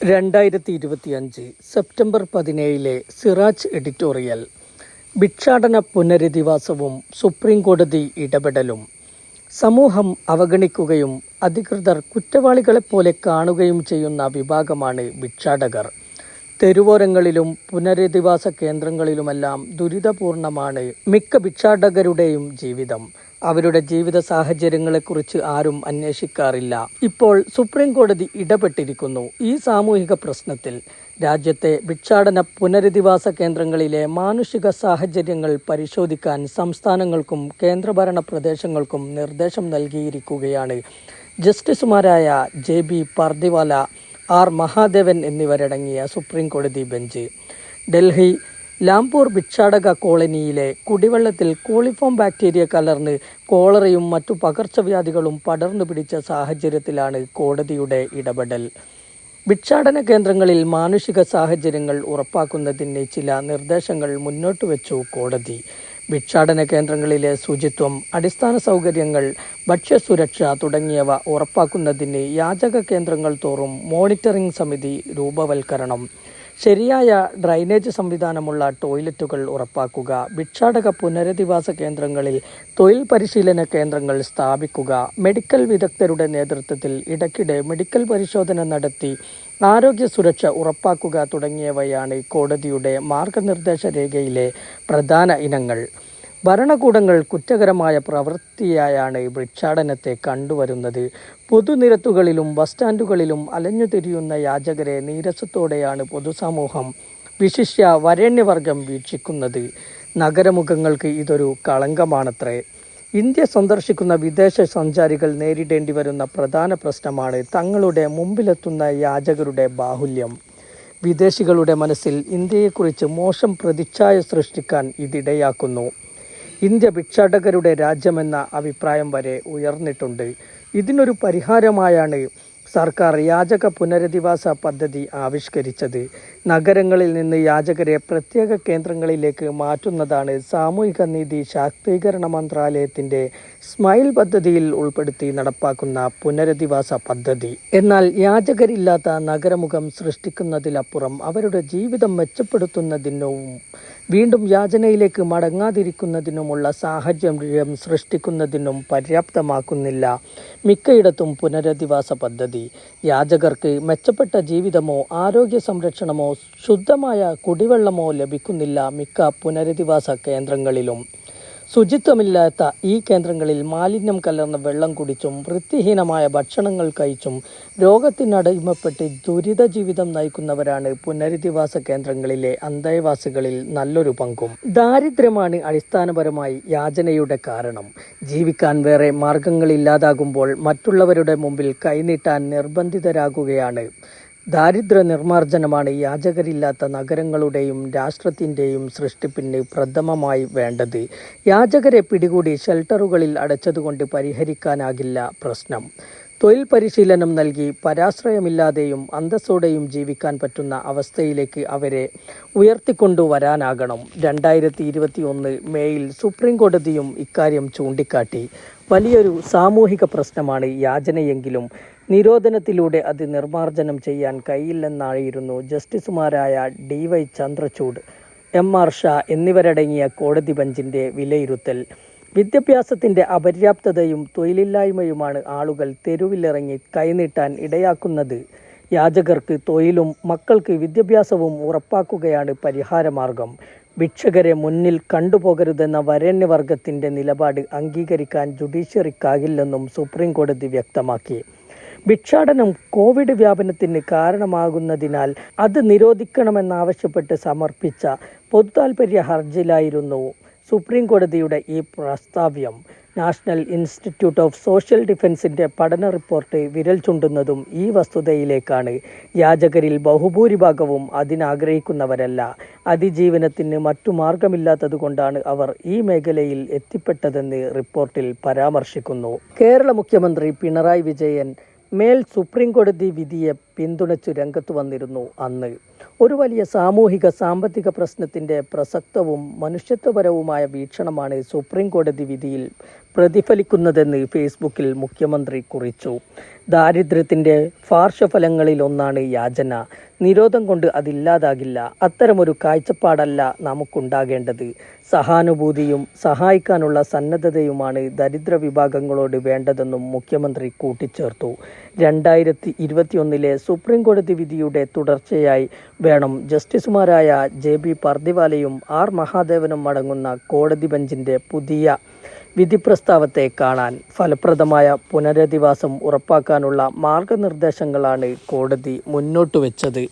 2025 September 17 Siraj editorial. ഭിക്ഷാടന പുനരധിവാസവും supreme കോടതി ഇടപെടലും. സമൂഹം അവഗണിക്കുകയും അധികൃതർ കുറ്റവാളികളെപ്പോലെ കാണുകയും ചെയ്യുന്ന വിഭാഗമാണ് ഭിക്ഷാടകർ. തെരുവോരങ്ങളിലും പുനരധിവാസ കേന്ദ്രങ്ങളിലുമെല്ലാം ദുരിതപൂർണമാണ് മിക്ക ഭിക്ഷാടകരുടെയും ജീവിതം. അവരുടെ ജീവിത സാഹചര്യങ്ങളെക്കുറിച്ച് ആരും അന്വേഷിക്കാറില്ല. ഇപ്പോൾ സുപ്രീം കോടതി ഇടപെട്ടിരിക്കുന്നു. ഈ സാമൂഹിക പ്രശ്നത്തിൽ രാജ്യത്തെ ഭിക്ഷാടന പുനരധിവാസ കേന്ദ്രങ്ങളിലെ മാനുഷിക സാഹചര്യങ്ങൾ പരിശോധിക്കാൻ സംസ്ഥാനങ്ങൾക്കും കേന്ദ്രഭരണ പ്രദേശങ്ങൾക്കും നിർദ്ദേശം നൽകിയിരിക്കുകയാണ്. ജസ്റ്റിസുമാരായ JB പർദിവാല, R മഹാദേവൻ എന്നിവരടങ്ങിയ സുപ്രീം കോടതി ബെഞ്ച് ഡൽഹി ലാംപൂർ ഭിക്ഷാടക കോളനിയിലെ കുടിവെള്ളത്തിൽ കോളിഫോം ബാക്ടീരിയ കലർന്ന് കോളറയും മറ്റു പകർച്ചവ്യാധികളും പടർന്നു പിടിച്ച സാഹചര്യത്തിലാണ് കോടതിയുടെ ഇടപെടൽ. ഭിക്ഷാടന കേന്ദ്രങ്ങളിൽ മാനുഷിക സാഹചര്യങ്ങൾ ഉറപ്പാക്കുന്നതിന് ചില നിർദ്ദേശങ്ങൾ മുന്നോട്ടുവച്ചു കോടതി. ഭിക്ഷാടന കേന്ദ്രങ്ങളിലെ ശുചിത്വം, അടിസ്ഥാന സൗകര്യങ്ങൾ, ഭക്ഷ്യസുരക്ഷ തുടങ്ങിയവ ഉറപ്പാക്കുന്നതിന് യാചക കേന്ദ്രങ്ങൾ തോറും മോണിറ്ററിംഗ് സമിതി രൂപവൽക്കരണം, ശരിയായ ഡ്രൈനേജ് സംവിധാനമുള്ള ടോയ്ലറ്റുകൾ ഉറപ്പാക്കുക, ഭിക്ഷാടക പുനരധിവാസ കേന്ദ്രങ്ങളിൽ തൊഴിൽ പരിശീലന കേന്ദ്രങ്ങൾ സ്ഥാപിക്കുക, മെഡിക്കൽ വിദഗ്ധരുടെ നേതൃത്വത്തിൽ ഇടയ്ക്കിടെ മെഡിക്കൽ പരിശോധന നടത്തി ആരോഗ്യ സുരക്ഷ ഉറപ്പാക്കുക തുടങ്ങിയവയാണ് കോടതിയുടെ മാർഗനിർദ്ദേശ രേഖയിലെ പ്രധാന ഇനങ്ങൾ. ഭരണകൂടങ്ങൾ കുറ്റകരമായ പ്രവൃത്തിയായാണ് ഭിക്ഷാടനത്തെ കണ്ടുവരുന്നത്. പൊതുനിരത്തുകളിലും ബസ് സ്റ്റാൻഡുകളിലും അലഞ്ഞുതിരിയുന്ന യാചകരെ നീരസത്തോടെയാണ് പൊതുസമൂഹം, വിശിഷ്യ വരേണ്യവർഗം വീക്ഷിക്കുന്നത്. നഗരമുഖങ്ങൾക്ക് ഇതൊരു കളങ്കമാണത്രേ. ഇന്ത്യ സന്ദർശിക്കുന്ന വിദേശ സഞ്ചാരികൾ നേരിടേണ്ടി വരുന്ന പ്രധാന പ്രശ്നമാണ് തങ്ങളുടെ മുമ്പിലെത്തുന്ന യാചകരുടെ ബാഹുല്യം. വിദേശികളുടെ മനസ്സിൽ ഇന്ത്യയെക്കുറിച്ച് മോശം പ്രതിച്ഛായ സൃഷ്ടിക്കാൻ ഇതിടയാക്കുന്നു. ഇന്ത്യ ഭിക്ഷാടകരുടെ രാജ്യമെന്ന അഭിപ്രായം വരെ ഉയർന്നിട്ടുണ്ട്. ഇതിനൊരു പരിഹാരമായാണ് സർക്കാർ യാചക പുനരധിവാസ പദ്ധതി ആവിഷ്കരിച്ചത്. നഗരങ്ങളിൽ നിന്ന് യാചകരെ പ്രത്യേക കേന്ദ്രങ്ങളിലേക്ക് മാറ്റുന്നതാണ് സാമൂഹിക നീതി ശാക്തീകരണ മന്ത്രാലയത്തിൻ്റെ സ്മൈൽ പദ്ധതിയിൽ ഉൾപ്പെടുത്തി നടപ്പാക്കുന്ന പുനരധിവാസ പദ്ധതി. എന്നാൽ യാചകരില്ലാത്ത നഗരമുഖം സൃഷ്ടിക്കുന്നതിലപ്പുറം അവരുടെ ജീവിതം മെച്ചപ്പെടുത്തുന്നതിനും വീണ്ടും യാചനയിലേക്ക് മടങ്ങാതിരിക്കുന്നതിനുമുള്ള സാഹചര്യം സൃഷ്ടിക്കുന്നതിനും പര്യാപ്തമാക്കുന്നില്ല മിക്കയിടത്തും പുനരധിവാസ പദ്ധതി. യാചകർക്ക് മെച്ചപ്പെട്ട ജീവിതമോ ആരോഗ്യ സംരക്ഷണമോ ശുദ്ധമായ കുടിവെള്ളമോ ലഭിക്കുന്നില്ല മിക്ക പുനരധിവാസ കേന്ദ്രങ്ങളിലും. ശുചിത്വമില്ലാത്ത ഈ കേന്ദ്രങ്ങളിൽ മാലിന്യം കലർന്ന വെള്ളം കുടിച്ചും വൃത്തിഹീനമായ ഭക്ഷണങ്ങൾ കഴിച്ചും രോഗത്തിനടിമപ്പെട്ട് ദുരിത ജീവിതം നയിക്കുന്നവരാണ് പുനരധിവാസ കേന്ദ്രങ്ങളിലെ അന്തേവാസികളിൽ നല്ലൊരു പങ്കും. ദാരിദ്ര്യമാണ് അടിസ്ഥാനപരമായി യാചനയുടെ കാരണം. ജീവിക്കാൻ വേറെ മാർഗങ്ങളില്ലാതാകുമ്പോൾ മറ്റുള്ളവരുടെ മുമ്പിൽ കൈനീട്ടാൻ നിർബന്ധിതരാകുകയാണ്. ദാരിദ്ര്യ നിർമ്മാർജ്ജനമാണ് യാചകരില്ലാത്ത നഗരങ്ങളുടെയും രാഷ്ട്രത്തിൻ്റെയും സൃഷ്ടിപ്പിന് പ്രഥമമായി വേണ്ടത്. യാചകരെ പിടികൂടി ഷെൽട്ടറുകളിൽ അടച്ചതുകൊണ്ട് പരിഹരിക്കാനാകില്ല പ്രശ്നം. തൊഴിൽ പരിശീലനം നൽകി പരാശ്രയമില്ലാതെയും അന്തസ്സോടെയും ജീവിക്കാൻ പറ്റുന്ന അവസ്ഥയിലേക്ക് അവരെ ഉയർത്തിക്കൊണ്ടുവരാനാകണം. 2021 മേയിൽ സുപ്രീം കോടതിയും ഇക്കാര്യം ചൂണ്ടിക്കാട്ടി. വലിയൊരു സാമൂഹിക പ്രശ്നമാണ് യാചനയെങ്കിലും നിരോധനത്തിലൂടെ അത് നിർമ്മാർജ്ജനം ചെയ്യാൻ കഴിയില്ലെന്നായിരുന്നു ജസ്റ്റിസുമാരായ DY ചന്ദ്രചൂഡ്, MR ഷാ എന്നിവരടങ്ങിയ കോടതി ബെഞ്ചിൻ്റെ വിലയിരുത്തൽ. വിദ്യാഭ്യാസത്തിൻ്റെ അപര്യാപ്തതയും തൊഴിലില്ലായ്മയുമാണ് ആളുകൾ തെരുവിലിറങ്ങി കൈനീട്ടാൻ ഇടയാക്കുന്നത്. യാചകർക്ക് തൊഴിലും മക്കൾക്ക് വിദ്യാഭ്യാസവും ഉറപ്പാക്കുകയാണ് പരിഹാരമാർഗം. ഭിക്ഷകരെ മുന്നിൽ കണ്ടുപോകരുതെന്ന വരേണ്യവർഗത്തിൻ്റെ നിലപാട് അംഗീകരിക്കാൻ ജുഡീഷ്യറിക്കാകില്ലെന്നും സുപ്രീം കോടതി വ്യക്തമാക്കി. ഭിക്ഷാടനം കോവിഡ് വ്യാപനത്തിന് കാരണമാകുന്നതിനാൽ അത് നിരോധിക്കണമെന്നാവശ്യപ്പെട്ട് സമർപ്പിച്ച പൊതുതാൽപര്യ ഹർജിയിലായിരുന്നു സുപ്രീം കോടതിയുടെ ഈ പ്രസ്താവ്യം. നാഷണൽ ഇൻസ്റ്റിറ്റ്യൂട്ട് ഓഫ് സോഷ്യൽ ഡിഫൻസിൻ്റെ പഠന റിപ്പോർട്ട് വിരൽ ചൂണ്ടുന്നതും ഈ വസ്തുതയിലേക്കാണ്. യാചകരിൽ ബഹുഭൂരിഭാഗവും അതിനാഗ്രഹിക്കുന്നവരല്ല. അതിജീവനത്തിന് മറ്റു മാർഗമില്ലാത്തതുകൊണ്ടാണ് അവർ ഈ മേഖലയിൽ എത്തിപ്പെട്ടതെന്ന് റിപ്പോർട്ടിൽ പരാമർശിക്കുന്നു. കേരള മുഖ്യമന്ത്രി പിണറായി വിജയൻ മേൽ സുപ്രീം കോടതി വിധിയെ പിന്തുണച്ചു രംഗത്ത് വന്നിരുന്നു അന്ന്. ഒരു വലിയ സാമൂഹിക സാമ്പത്തിക പ്രശ്നത്തിൻ്റെ പ്രസക്തവും മനുഷ്യത്വപരവുമായ വീക്ഷണമാണ് സുപ്രീം കോടതി വിധിയിൽ പ്രതിഫലിക്കുന്നതെന്ന് ഫേസ്ബുക്കിൽ മുഖ്യമന്ത്രി കുറിച്ചു. ദാരിദ്ര്യത്തിൻ്റെ പാർശ്വഫലങ്ങളിലൊന്നാണ് യാചന. നിരോധം കൊണ്ട് അതില്ലാതാകില്ല. അത്തരമൊരു കാഴ്ചപ്പാടല്ല നമുക്കുണ്ടാകേണ്ടത്. സഹാനുഭൂതിയും സഹായിക്കാനുള്ള സന്നദ്ധതയുമാണ് ദരിദ്ര വിഭാഗങ്ങളോട് വേണ്ടതെന്നും മുഖ്യമന്ത്രി കൂട്ടിച്ചേർത്തു. 2021 സുപ്രീം കോടതി വിധിയുടെ തുടർച്ചയായി വേണം ജസ്റ്റിസുമാരായ JB പർദിവാലയും R മഹാദേവനും അടങ്ങുന്ന കോടതി ബെഞ്ചിൻ്റെ പുതിയ വിധി പ്രസ്താവത്തെ കാണാൻ. ഫലപ്രദമായ പുനരധിവാസം ഉറപ്പാക്കാനുള്ള മാർഗനിർദ്ദേശങ്ങളാണ് കോടതി മുന്നോട്ട് വെച്ചത്.